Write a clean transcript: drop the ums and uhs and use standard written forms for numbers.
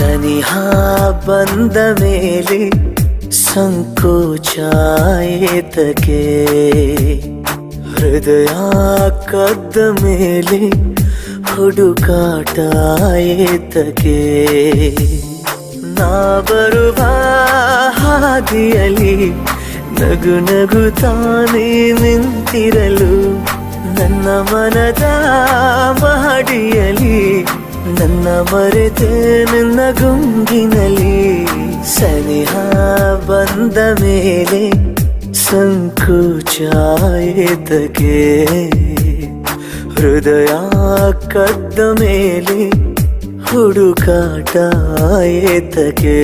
ಸನಿಹ ಬಂದ ಮೇಲೆ ಸಂಕೋಚ ಏತಕ್ಕೆ, ಹೃದಯ ಕದ್ದ ಮೇಲೆ ಹುಡುಕಾಟ ಏತಕ್ಕೆ. ನಾ ಬರುವ ಹಾದಿಯಲ್ಲಿ ನಗು ನಗುತ್ತಾನೆ ನಿಂತಿರಲು, ನನ್ನ ಮನದ ಮಹಡಿಯಲ್ಲಿ ನನ್ನ ಮರೆತೆ ನಿನ್ನ ಗುಂಗಿನಲ್ಲಿ. ಸನಿಹ ಬಂದ ಮೇಲೆ ಸಂಕೋಚ ಏತಕ್ಕೆ, ಹೃದಯ ಕದ್ದ ಮೇಲೆ ಹುಡುಕಾಟ ಏತಕ್ಕೆ.